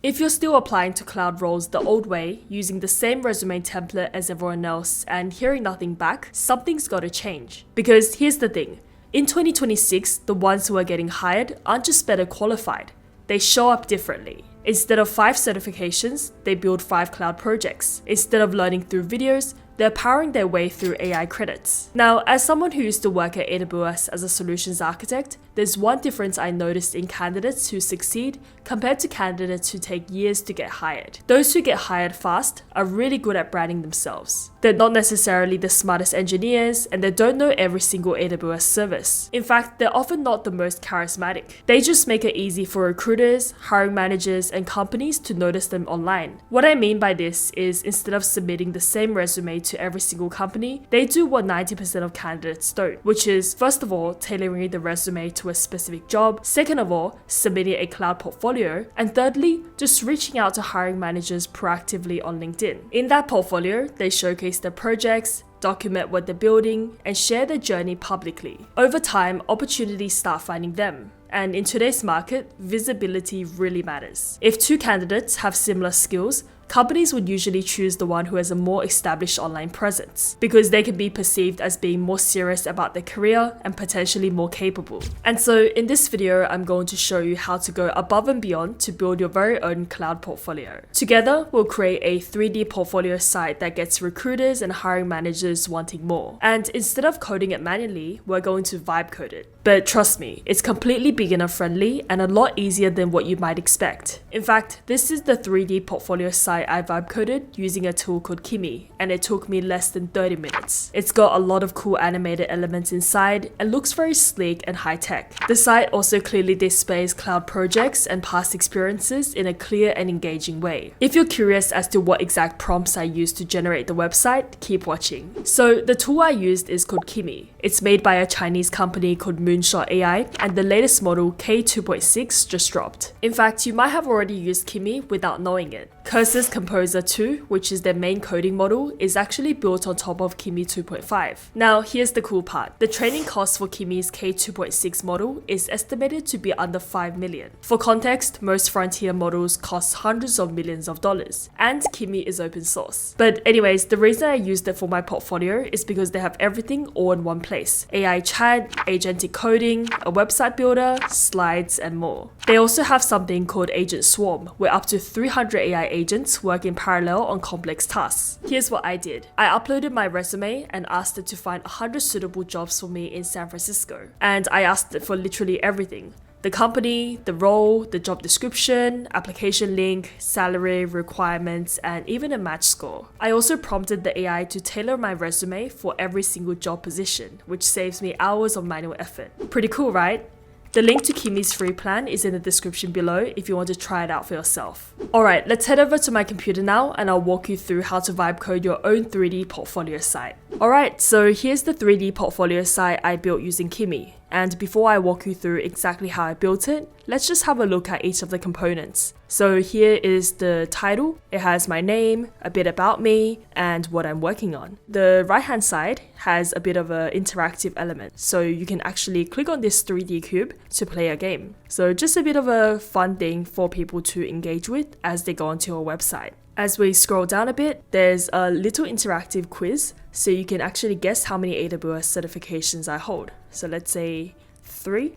If you're still applying to cloud roles the old way, using the same resume template as everyone else and hearing nothing back, something's gotta change. Because here's the thing, in 2026, the ones who are getting hired aren't just better qualified, they show up differently. Instead of 5 certifications, they build 5 cloud projects. Instead of learning through videos, they're powering their way through AI credits. Now, as someone who used to work at AWS as a solutions architect, there's one difference I noticed in candidates who succeed compared to candidates who take years to get hired. Those who get hired fast are really good at branding themselves. They're not necessarily the smartest engineers, and they don't know every single AWS service. In fact, they're often not the most charismatic. They just make it easy for recruiters, hiring managers, and companies to notice them online. What I mean by this is instead of submitting the same resume to every single company, they do what 90% of candidates don't, which is, first of all, tailoring the resume to a specific job, second of all, submitting a cloud portfolio, and thirdly, just reaching out to hiring managers proactively on LinkedIn. In that portfolio, they showcase their projects, document what they're building, and share their journey publicly. Over time, opportunities start finding them. And in today's market, visibility really matters. If 2 candidates have similar skills, companies would usually choose the one who has a more established online presence because they can be perceived as being more serious about their career and potentially more capable. And so in this video, I'm going to show you how to go above and beyond to build your very own cloud portfolio. Together, we'll create a 3D portfolio site that gets recruiters and hiring managers wanting more. And instead of coding it manually, we're going to vibe code it. But trust me, it's completely beginner friendly and a lot easier than what you might expect. In fact, this is the 3D portfolio site I vibe coded using a tool called Kimi, and it took me less than 30 minutes. It's got a lot of cool animated elements inside and looks very sleek and high tech. The site also clearly displays cloud projects and past experiences in a clear and engaging way. If you're curious as to what exact prompts I used to generate the website, keep watching. So the tool I used is called Kimi. It's made by a Chinese company called Moonshot AI, and the latest model K2.6 just dropped. In fact, you might have already used Kimi without knowing it. Cursor's Composer 2, which is their main coding model, is actually built on top of Kimi 2.5. Now, here's the cool part. The training cost for Kimi's K2.6 model is estimated to be under $5 million. For context, most frontier models cost hundreds of millions of dollars, and Kimi is open source. But anyways, the reason I used it for my portfolio is because they have everything all in one place. AI chat, agentic coding, a website builder, slides, and more. They also have something called Agent Swarm, where up to 300 AI agents work in parallel on complex tasks. Here's what I did. I uploaded my resume and asked it to find 100 suitable jobs for me in San Francisco. And I asked it for literally everything. The company, the role, the job description, application link, salary, requirements, and even a match score. I also prompted the AI to tailor my resume for every single job position, which saves me hours of manual effort. Pretty cool, right? The link to Kimi's free plan is in the description below if you want to try it out for yourself. Alright, let's head over to my computer now and I'll walk you through how to vibe code your own 3D portfolio site. Alright, so here's the 3D portfolio site I built using Kimi. And before I walk you through exactly how I built it, let's just have a look at each of the components. So here is the title. It has my name, a bit about me, and what I'm working on. The right-hand side has a bit of an interactive element. So you can actually click on this 3D cube to play a game. So just a bit of a fun thing for people to engage with as they go onto your website. As we scroll down a bit, there's a little interactive quiz, so you can actually guess how many AWS certifications I hold. So let's say 3,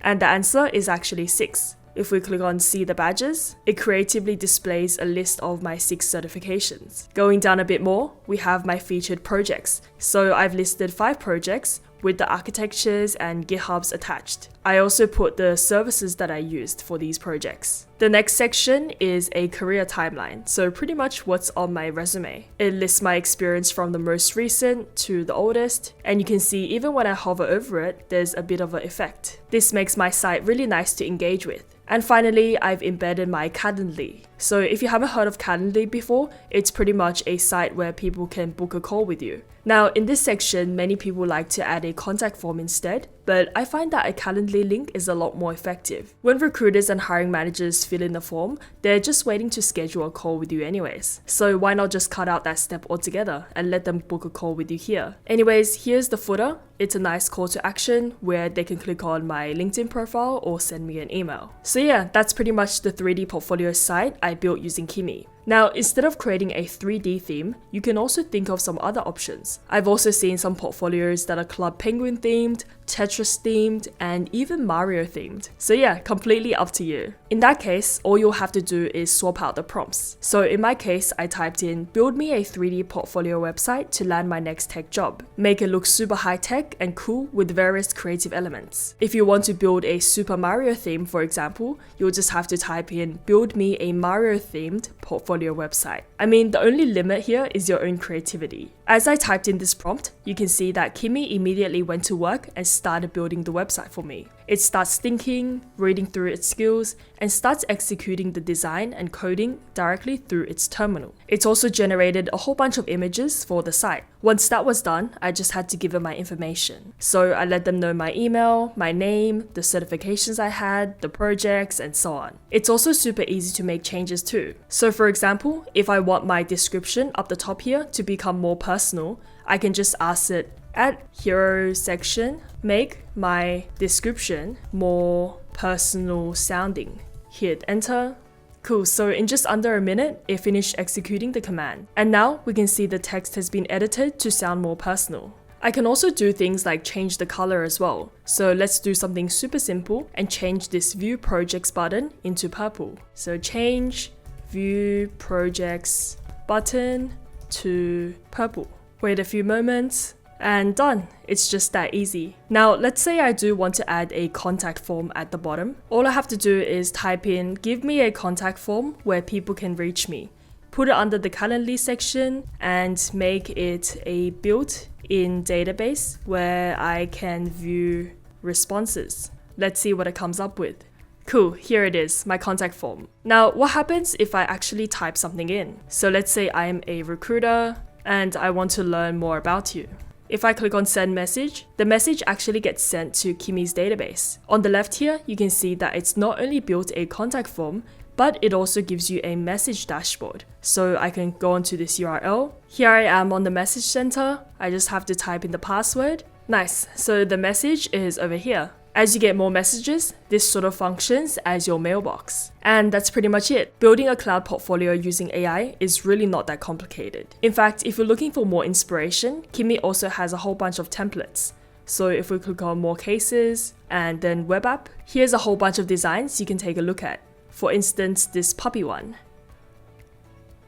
and the answer is actually 6. If we click on See the Badges, it creatively displays a list of my 6 certifications. Going down a bit more, we have my featured projects. So I've listed 5 projects with the architectures and GitHubs attached. I also put the services that I used for these projects. The next section is a career timeline, so pretty much what's on my resume. It lists my experience from the most recent to the oldest, and you can see even when I hover over it, there's a bit of an effect. This makes my site really nice to engage with. And finally, I've embedded my Calendly. So if you haven't heard of Calendly before, it's pretty much a site where people can book a call with you. Now, in this section, many people like to add a contact form instead, but I find that a Calendly link is a lot more effective. When recruiters and hiring managers fill in the form, they're just waiting to schedule a call with you anyways. So why not just cut out that step altogether and let them book a call with you here? Anyways, here's the footer. It's a nice call to action where they can click on my LinkedIn profile or send me an email. So yeah, that's pretty much the 3D portfolio site I built using Kimi. Now, instead of creating a 3D theme, you can also think of some other options. I've also seen some portfolios that are Club Penguin themed, Tetris themed, and even Mario themed. So yeah, completely up to you. In that case, all you'll have to do is swap out the prompts. So in my case, I typed in, build me a 3D portfolio website to land my next tech job. Make it look super high tech and cool with various creative elements. If you want to build a Super Mario theme, for example, you'll just have to type in, build me a Mario themed portfolio website. I mean, the only limit here is your own creativity. As I typed in this prompt, you can see that Kimi immediately went to work and started building the website for me. It starts thinking, reading through its skills, and starts executing the design and coding directly through its terminal. It's also generated a whole bunch of images for the site. Once that was done, I just had to give it my information. So I let them know my email, my name, the certifications I had, the projects, and so on. It's also super easy to make changes too. So for example, if I want my description up the top here to become more personal, I can just ask it, at hero section, make my description more personal sounding. Hit enter. Cool, so in just under a minute, it finished executing the command. And now we can see the text has been edited to sound more personal. I can also do things like change the color as well. So let's do something super simple and change this view projects button into purple. So change view projects button to purple. Wait a few moments. And done. It's just that easy. Now, let's say I do want to add a contact form at the bottom. All I have to do is type in, give me a contact form where people can reach me. Put it under the Calendly section and make it a built-in database where I can view responses. Let's see what it comes up with. Cool, here it is, my contact form. Now, what happens if I actually type something in? So let's say I am a recruiter and I want to learn more about you. If I click on send message, the message actually gets sent to Kimi's database. On the left here, you can see that it's not only built a contact form, but it also gives you a message dashboard. So I can go onto this URL. Here I am on the message center. I just have to type in the password. Nice, so the message is over here. As you get more messages, this sort of functions as your mailbox. And that's pretty much it. Building a cloud portfolio using AI is really not that complicated. In fact, if you're looking for more inspiration, Kimi also has a whole bunch of templates. So if we click on more cases and then web app, here's a whole bunch of designs you can take a look at. For instance, this puppy one.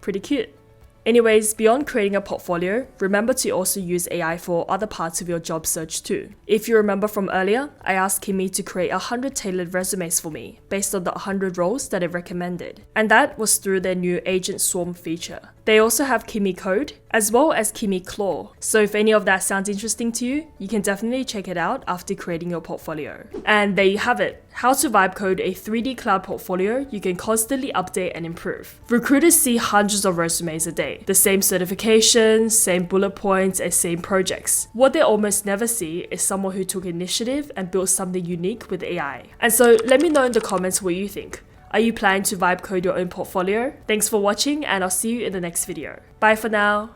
Pretty cute. Anyways, beyond creating a portfolio, remember to also use AI for other parts of your job search too. If you remember from earlier, I asked Kimi to create 100 tailored resumes for me, based on the 100 roles that it recommended. And that was through their new Agent Swarm feature. They also have Kimi Code, as well as Kimi Claw. So if any of that sounds interesting to you, you can definitely check it out after creating your portfolio. And there you have it. How to vibe code a 3D cloud portfolio you can constantly update and improve. Recruiters see hundreds of resumes a day. The same certifications, same bullet points, and same projects. What they almost never see is someone who took initiative and built something unique with AI. And so let me know in the comments what you think. Are you planning to vibe code your own portfolio? Thanks for watching and I'll see you in the next video. Bye for now.